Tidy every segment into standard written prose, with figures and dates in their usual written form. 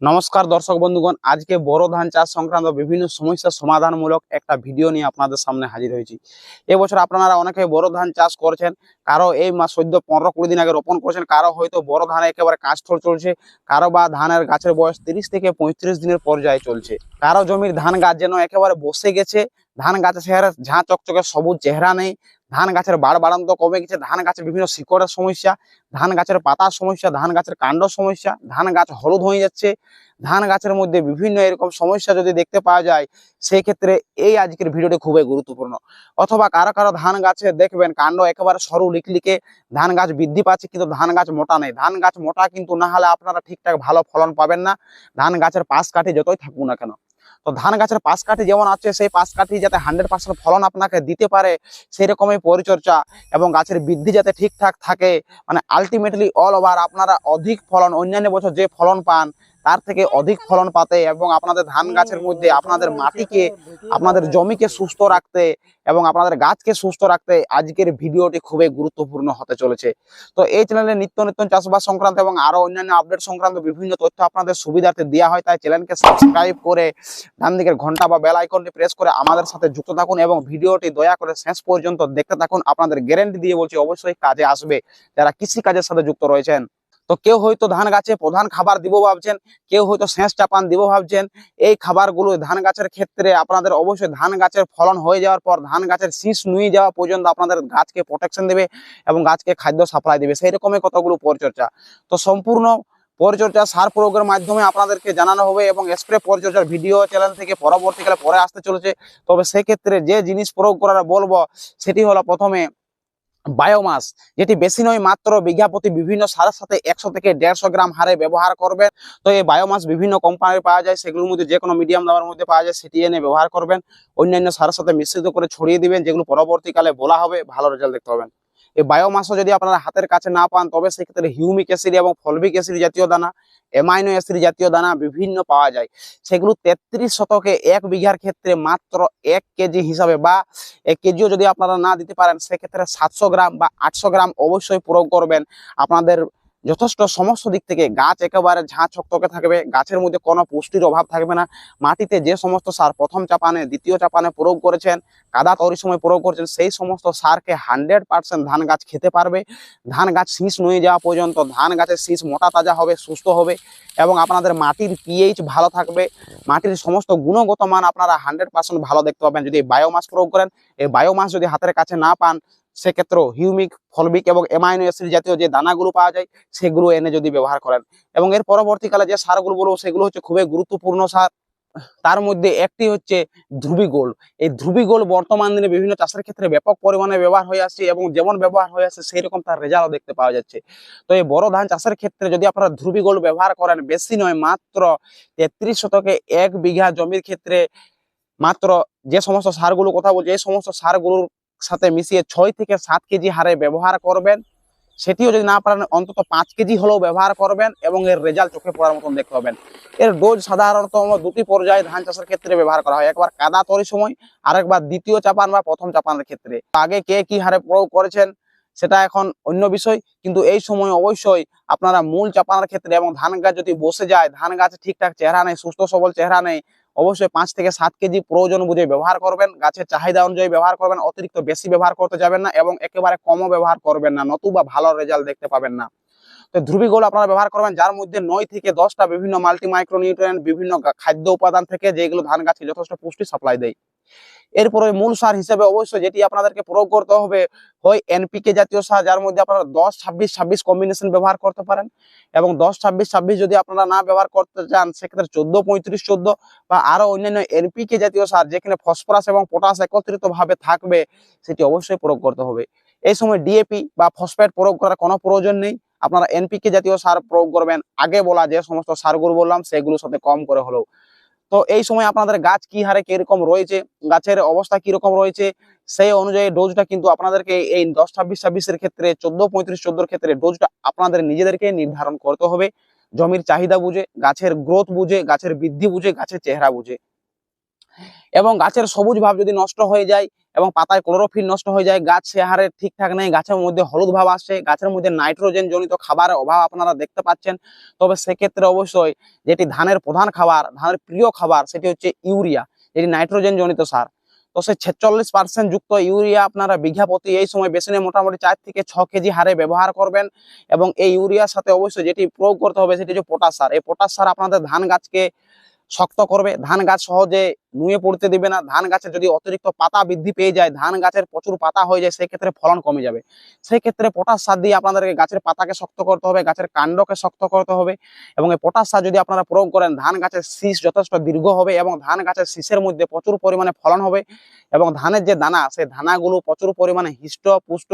নমস্কার দর্শক বন্ধুগণ, আজকে বোরো ধান চাষ সংক্রান্ত বিভিন্ন সমস্যা সমাধানমূলক একটা ভিডিও নিয়ে আপনাদের সামনে হাজির হয়েছি। এবছর আপনারা অনেকে বোরো ধান চাষ করছেন, কারো এই মাস সদ্য 15-20 দিন আগে রোপণ করেছেন, কারো হয়তো বোরো ধানে একেবারে কাঁচথোড় চলছে, কারো বা ধানের গাছের বয়স 30 থেকে 35 দিনের পর্যায়ে চলছে, কারো জমির ধান গাছ যেন একেবারে বসে গেছে, ধান গাছের চেহারা ঝাঁ চকচকে সবুজ চেহারা নেই, ধান গাছের বাড়ান্ত কমে গেছে, ধান গাছের বিভিন্ন শিকড়ের সমস্যা, ধান গাছের পাতার সমস্যা, ধান গাছের কাণ্ড সমস্যা, ধান গাছ হলুদ হয়ে যাচ্ছে, ধান গাছের মধ্যে বিভিন্ন এরকম সমস্যা যদি দেখতে পাওয়া যায়, সেই ক্ষেত্রে এই আজকের ভিডিওটি খুবই গুরুত্বপূর্ণ। অথবা কারো কারো ধান গাছে দেখবেন কাণ্ড একেবারে সরু লিকলিকে, ধান গাছ বৃদ্ধি পাচ্ছে কিন্তু ধান গাছ মোটা নেই। ধান গাছ মোটা কিন্তু না হলে আপনারা ঠিকঠাক ভালো ফলন পাবেন না, ধান গাছের পাশ কাঠি যতই থাকুক না কেন। তো ধান গাছের পাশ কাঠি যেমন আছে, সেই পাশ কাঠি যাতে 100% ফলন আপনাকে দিতে পারে সেই রকমই পরিচর্যা এবং গাছের বৃদ্ধি যাতে ঠিকঠাক থাকে, মানে আলটিমেটলি অল ওভার আপনারা অধিক ফলন অন্যান্য বছর যে ফলন পান তার থেকে অধিক ফলন পাতে এবং আপনাদের ধান গাছের মধ্যে আপনাদের মাটিকে, আপনাদের জমিকে সুস্থ রাখতে এবং আপনাদের গাছকে সুস্থ রাখতে আজকের ভিডিওটি খুবই গুরুত্বপূর্ণ হতে চলেছে। তো এই চ্যানেলে নিত্য নতুন চাষবাস সংক্রান্ত এবং আরো অন্যান্য আপডেট সংক্রান্ত বিভিন্ন তথ্য আপনাদের সুবিধার্থে দেওয়া হয়, তাই চ্যানেলকে সাবস্ক্রাইব করে ডান দিকের ঘন্টা বা বেল আইকনটি প্রেস করে আমাদের সাথে যুক্ত থাকুন এবং ভিডিওটি দয়া করে শেষ পর্যন্ত দেখতে থাকুন। আপনাদের গ্যারান্টি দিয়ে বলছি অবশ্যই কাজে আসবে যারা কৃষি কাজের সাথে যুক্ত রয়েছেন। তো কেউ হয়তো ধান গাছে প্রধান খাবার দিব ভাবছেন, কেউ হয়তো সেচ চাপান দিব ভাবছেন। এই খাবারগুলো ধান গাছের ক্ষেত্রে আপনাদের অবশ্যই ধান গাছের ফলন হয়ে যাওয়ার পর ধান গাছের শীষ নুয়ে যাওয়া পর্যন্ত আপনাদের গাছকে প্রোটেকশন দেবে এবং গাছকে খাদ্য সাপ্লাই দেবে, সেই রকমই কতগুলো পরিচর্যা। তো সম্পূর্ণ পরিচর্যা সার প্রয়োগের মাধ্যমে আপনাদেরকে জানানো হবে এবং স্প্রে পরিচর্যার ভিডিও চ্যানেল থেকে পরবর্তীকালে পরে আসতে চলেছে। তবে সেক্ষেত্রে যে জিনিস প্রয়োগ করার বলবো সেটি হলো প্রথমে বায়োমাস, যেটি বেশি নয় মাত্র বিঘা প্রতি বিভিন্ন সারের সাথে 100 থেকে 150 গ্রাম হারে ব্যবহার করবেন। তো এই বায়োমাস বিভিন্ন কোম্পানির পাওয়া যায়, সেগুলোর মধ্যে যে কোনো মিডিয়াম দামের মধ্যে পাওয়া যায়, সেটি এনে ব্যবহার করবেন। অন্যান্য সারের সাথে মিশ্রিত করে ছড়িয়ে দিবেন, যেগুলো পরবর্তীকালে বলা হবে, ভালো রেজাল্ট দেখতে পাবেন। এই বায়োমাসও যদি আপনারা হাতের কাছে না পান তবে সেক্ষেত্রে হিউমিক অ্যাসিড এবং ফলভিক অ্যাসিড জাতীয় দানা, অ্যামাইনো অ্যাসিড জাতীয় দানা বিভিন্ন পাওয়া যায়, সেগুলো 33 শতকে 1 বিঘার ক্ষেত্রে মাত্র 1 কেজি হিসাবে বা 1 কেজিও যদি আপনারা না দিতে পারেন সেক্ষেত্রে 700 গ্রাম বা 800 গ্রাম অবশ্যই প্রয়োগ করবেন। আপনাদের যথেষ্ট সমস্ত দিক থেকে গাছ একেবারে ঝাঁ চকচকে থাকবে, গাছের মধ্যে কোনো পুষ্টির অভাব থাকবে না। মাটিতে যে সমস্ত সার প্রথম চাপানে দ্বিতীয় চাপানে প্রয়োগ করেছেন, কাদা তৈরির সময় প্রয়োগ করেছেন, সেই সমস্ত সারকে 100% ধান গাছ খেতে পারবে। ধান গাছ শীষ নুয়ে যাওয়া পর্যন্ত ধান গাছের শীষ মোটা তাজা হবে, সুস্থ হবে এবং আপনাদের মাটির পিএইচ ভালো থাকবে, মাটির সমস্ত গুণগত মান আপনারা 100% ভালো দেখতে পাবেন যদি বায়োমাস প্রয়োগ করেন। এই বায়োমাস যদি হাতের কাছে না পান সেক্ষেত্রেও হিউমিক, ফলবিক এবং অ্যামাইনো অ্যাসিড জাতীয় যে দানাগুলো পাওয়া যায় সেগুলো এনে যদি ব্যবহার করেন। এবং এর পরবর্তীকালে যে সারগুলো বলবো সেগুলো হচ্ছে খুবই গুরুত্বপূর্ণ সার। তার মধ্যে একটি হচ্ছে ধ্রুবী গোল্ড। এই ধ্রুবী গোল্ড বর্তমান দিনে বিভিন্ন চাষের ক্ষেত্রে ব্যাপক পরিমাণে ব্যবহার হয়ে আসছে এবং যেমন ব্যবহার হয়ে আসছে সেই রকম তার রেজাল্টও দেখতে পাওয়া যাচ্ছে। তো এই বড় ধান চাষের ক্ষেত্রে যদি আপনারা ধ্রুবী গোল্ড ব্যবহার করেন, বেশি নয় মাত্র 33 শতকে 1 বিঘা জমির ক্ষেত্রে মাত্র যে সমস্ত সারগুলো কথা বলছি এই সমস্ত সারগুলোর সাথে মিশিয়ে 6 থেকে 7 কেজি হারে ব্যবহার করবেন। সেটিও যদি না পারেন অন্তত 5 কেজি হলেও ব্যবহার করবেন এবং এর রেজাল্ট চোখে পড়ার মতন দেখতে পাবেন। এর ডোজ সাধারণত দুটি পর্যায়ে ধান চাষের ক্ষেত্রে ব্যবহার করা হয়, একবার কাদা তৈরির সময় আর একবার দ্বিতীয় চাপান বা প্রথম চাপানের ক্ষেত্রে। আগে কে কি হারে প্রয়োগ করেছেন সেটা এখন অন্য বিষয়, কিন্তু এই সময় অবশ্যই আপনারা মূল চাপানোর ক্ষেত্রে এবং ধান গাছ যদি বসে যায়, ধান গাছ ঠিকঠাক চেহারা নেই, সুস্থ সবল চেহারা নেই, অবশ্যই 5 থেকে 7 কেজি প্রয়োজন বুঝে ব্যবহার করবেন। গাছের চাহিদা অনুযায়ী ব্যবহার করবেন, অতিরিক্ত বেশি ব্যবহার করতে যাবেন না এবং একেবারে কমও ব্যবহার করবেন না, নতুবা ভালো রেজাল্ট দেখতে পাবেন না। তো ধ্রুবী গোল্ড আপনারা ব্যবহার করবেন যার মধ্যে 9 থেকে 10টা বিভিন্ন মাল্টি মাইক্রোনিউট্রিয়েন্ট বিভিন্ন খাদ্য উপাদান থেকে যেগুলো ধান গাছকে যথেষ্ট পুষ্টি সাপ্লাই দেয়। এরপরে মূল সার হিসেবে অবশ্যই যেটি আপনাদেরকে প্রয়োগ করতে হবে হয় এনপিকে জাতীয় সার, যার মধ্যে আপনারা 10-26-26 কম্বিনেশন ব্যবহার করতে পারেন এবং 10-26-26 যদি আপনারা না ব্যবহার করতে চান সেক্ষেত্রে 14-35-14 বা আরো অন্যান্য এনপিকে জাতীয় সার যেখানে ফসফরাস এবং পটাশ একত্রিত ভাবে থাকবে সেটি অবশ্যই প্রয়োগ করতে হবে। এই সময় ডিএপি বা ফসফেট প্রয়োগ করার কোনো প্রয়োজন নেই, আপনারা এনপিকে জাতীয় সার প্রয়োগ করবেন আগে বলা যে সমস্ত সারগুলো বললাম সেগুলোর সাথে কম করে হলেও। তো এই সময় আপনাদের গাছ কি হারে কিরকম রয়েছে, গাছের অবস্থা কিরকম রয়েছে সেই অনুযায়ী ডোজটা কিন্তু আপনাদেরকে এই 10-26-26 এর ক্ষেত্রে 14-35-14 ক্ষেত্রে ডোজটা আপনাদের নিজেদেরকে নির্ধারণ করতে হবে, জমির চাহিদা বুঝে, গাছের গ্রোথ বুঝে, গাছের বৃদ্ধি বুঝে, গাছের চেহারা বুঝে। এবং গাছের সবুজ ভাব যদি নষ্ট হয়ে যায় এবং পাতায় ক্লোরোফিল নষ্ট হয়ে যায়, গাছ সে হারে ঠিকঠাক নেই, গাছের মধ্যে হলুদ ভাব আসছে, গাছের মধ্যে নাইট্রোজেন জনিত খাবারের অভাব আপনারা দেখতে পাচ্ছেন। তবে সেক্ষেত্রে অবশ্যই যেটি ধানের প্রধান খাবার, ধানের প্রিয় খাবার, সেটি হচ্ছে ইউরিয়া, যেটি নাইট্রোজেন জনিত সার। তো সেই 46% যুক্ত ইউরিয়া আপনারা বিঘা প্রতি এই সময় বেসিনে মোটামুটি 4 থেকে 6 কেজি হারে ব্যবহার করবেন। এবং এই ইউরিয়ার সাথে অবশ্যই যেটি প্রয়োগ করতে হবে সেটি হচ্ছে পটাশ সার। এই পটাশ সার আপনাদের ধান গাছকে শক্ত করবে, ধান গাছ সহজে নুয়ে পড়তে দিবে না। ধান গাছের যদি অতিরিক্ত পাতা বৃদ্ধি পেয়ে যায়, ধান গাছের প্রচুর পাতা হয়ে যায়, সেক্ষেত্রে ফলন কমে যাবে। সেই ক্ষেত্রে পটাশ সার দিয়ে আপনাদেরকে গাছের পাতাকে শক্ত করতে হবে, গাছের কাণ্ডকে শক্ত করতে হবে। এবং এই পটাশ সার যদি আপনারা প্রয়োগ করেন, ধান গাছের শীষ যথেষ্ট দীর্ঘ হবে এবং ধান গাছের শীষের মধ্যে প্রচুর পরিমাণে ফলন হবে। এবং ধানের যে দানা, সেই দানাগুলো প্রচুর পরিমাণে হিষ্ট পুষ্ট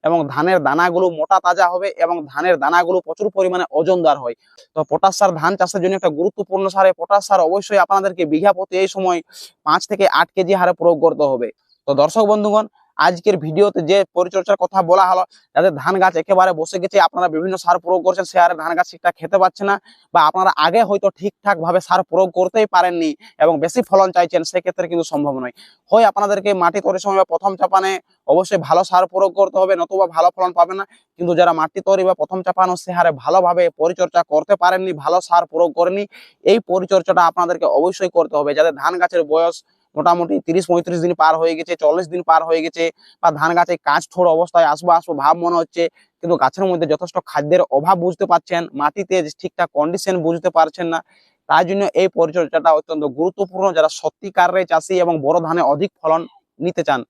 এবং ধানের দানাগুলো মোটা তাজা হবে এবং ধানের দানাগুলো প্রচুর পরিমাণে ওজনদার হয়। তো পটাশ সার ধান চাষের জন্য একটা গুরুত্বপূর্ণ সার। এই পটাশ সার অবশ্যই আপনাদেরকে বিঘা প্রতি এই সময় 5 থেকে 8 কেজি হারে প্রয়োগ করতে হবে। তো দর্শক বন্ধুগণ, আজকের ভিডিওতে যে পরিচর্যার কথা বলা হলো, যাদের ধান গাছ একেবারে বসে গেছে, আপনারা বিভিন্ন সার প্রয়োগ করছেন, সে হারে ধান গাছ ঠিকঠাক খেতে পাচ্ছে না, বা আপনারা আগে হয়তো ঠিকঠাক ভাবে সার প্রয়োগ করতেই পারেননি এবং বেশি ফলন চাইছেন, সেক্ষেত্রে কিন্তু সম্ভব নয়। হয় আপনাদেরকে মাটি তৈরির সময় বা প্রথম চাপানে অবশ্যই ভালো সার প্রয়োগ করতে হবে, নতুবা ভালো ফলন পাবে না। কিন্তু যারা মাটি তৈরি বা প্রথম চাপানো সে হারে ভালোভাবে পরিচর্যা করতে পারেননি, ভালো সার প্রয়োগ করেনি, এই পরিচর্যাটা আপনাদেরকে অবশ্যই করতে হবে। যাদের ধান গাছের বয়স মোটামুটি 30-35 দিন পার হয়ে গেছে, 40 দিন পার হয়ে গেছে, বা ধান গাছে কাঁচ ঠোর অবস্থায় আসবো আসবো ভাব মনে হচ্ছে, কিন্তু গাছের মধ্যে যথেষ্ট খাদ্যের অভাব বুঝতে পারছেন, মাটিতে ঠিকঠাক কন্ডিশন বুঝতে পারছেন না, তাই জন্য এই পরিচর্যাটা অত্যন্ত গুরুত্বপূর্ণ। যারা সত্যিকারের চাষি এবং বড় ধানে অধিক ফলন নিতে চান,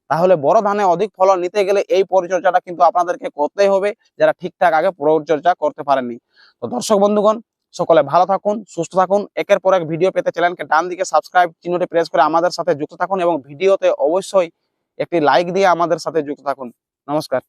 তাহলে বড় ধানে অধিক ফলন নিতে গেলে এই পরিচর্যাটা কিন্তু আপনাদেরকে করতেই হবে, যারা ঠিকঠাক আগে পরিচর্যা করতে পারেননি। তো দর্শক বন্ধুগণ, সকলে ভালো থাকুন, সুস্থ থাকুন। একের পর এক ভিডিও পেতে চ্যানেলকে ডান দিকে সাবস্ক্রাইব চিহ্নটি প্রেস করে আমাদের সাথে যুক্ত থাকুন এবং ভিডিওতে অবশ্যই একটি লাইক দিয়ে আমাদের সাথে যুক্ত থাকুন। নমস্কার।